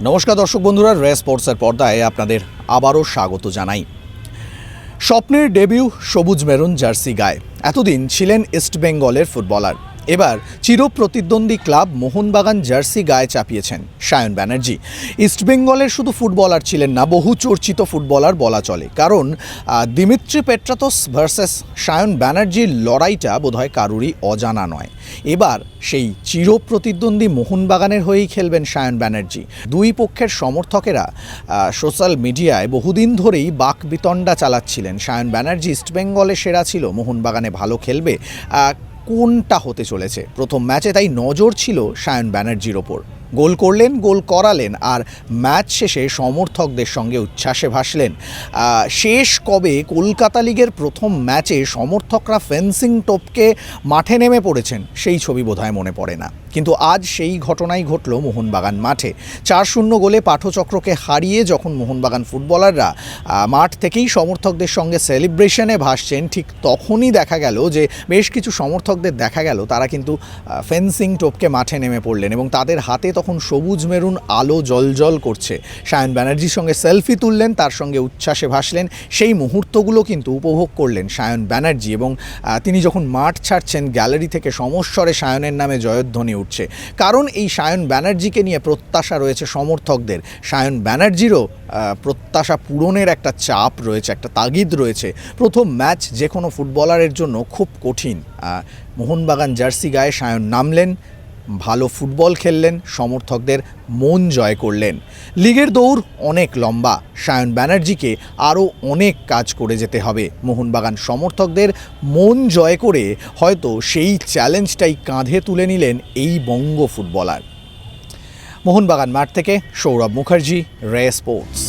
নমস্কার দর্শক বন্ধুরা, রে স্পোর্টসের পর্দায় আপনাদের আবারও স্বাগত জানাই। স্বপ্নের ডেবিউ সবুজ মেরুন জার্সি গায়ে এতদিন ছিলেন ইস্টবেঙ্গলের ফুটবলার। এবার চিরপ্রতিদ্বন্দ্বী ক্লাব মোহনবাগান জার্সি গায়ে চাপিয়েছেন সায়ন ব্যানার্জি। ইস্টবেঙ্গলের শুধু ফুটবলার ছিলেন না, বহু চর্চিত ফুটবলার বলা চলে, কারণ দিমিত্রি পেট্রাতোস ভার্সেস সায়ন ব্যানার্জির লড়াইটা বোধহয় কারুরই অজানা নয়। এবার সেই চিরপ্রতিদ্বন্দ্বী মোহনবাগানের হয়েই খেলবেন সায়ন ব্যানার্জি। দুই পক্ষের সমর্থকেরা সোশ্যাল মিডিয়ায় বহুদিন ধরেই বাকবিতণ্ডা চালাচ্ছিলেন। সায়ন ব্যানার্জি ইস্টবেঙ্গলে সেরা ছিল, মোহনবাগানে ভালো খেলবে, কোনটা হতে চলেছে প্রথম ম্যাচে, তাই নজর ছিল সায়ন ব্যানার্জির ওপর। গোল করলেন, গোল করালেন, আর ম্যাচ শেষে সমর্থকদের সঙ্গে উচ্ছ্বাসে ভাসলেন। শেষ কবে কলকাতা লিগের প্রথম ম্যাচে সমর্থকরা ফেন্সিং টপকে মাঠে নেমে পড়েছেন, সেই ছবি বোধহয় মনে পড়ে না। কিন্তু আজ সেই ঘটনাই ঘটল মোহনবাগান মাঠে। 4-0 গোলে পাঠচক্রকে হারিয়ে যখন মোহনবাগান ফুটবলাররা মাঠ থেকেই সমর্থকদের সঙ্গে সেলিব্রেশনে ভাসছেন, ঠিক তখনই দেখা গেল যে বেশ কিছু সমর্থকদের দেখা গেল তারা কিন্তু ফেন্সিং টপকে মাঠে নেমে পড়লেন এবং তাদের হাতে তখন সবুজ মেরুন আলো জলজল করছে। সায়ন ব্যানার্জির সঙ্গে সেলফি তুললেন, তার সঙ্গে উচ্ছ্বাসে ভাসলেন। সেই মুহূর্তগুলো কিন্তু উপভোগ করলেন সায়ন ব্যানার্জি, এবং তিনি যখন মাঠ ছাড়ছেন গ্যালারি থেকে সমস্বরে সায়নের নামে জয়ধ্বনি উঠছে, কারণ এই সায়ন ব্যানার্জিকে নিয়ে প্রত্যাশা রয়েছে সমর্থকদের। সায়ন ব্যানার্জিরও প্রত্যাশা পূরণের একটা চাপ রয়েছে, একটা তাগিদ রয়েছে। প্রথম ম্যাচ যে কোনো ফুটবলারের জন্য খুব কঠিন। মোহনবাগান জার্সি গায়ে সায়ন নামলেন, ভালো ফুটবল খেললেন, সমর্থকদের মন জয় করলেন। লিগের দৌড় অনেক লম্বা, সায়ন ব্যানার্জিকে আরও অনেক কাজ করে যেতে হবে। মোহনবাগান সমর্থকদের মন জয় করে হয়তো সেই চ্যালেঞ্জটাই কাঁধে তুলে নিলেন এই বঙ্গ ফুটবলার। মোহনবাগান মাঠ থেকে সৌরভ মুখার্জি, রে স্পোর্টস।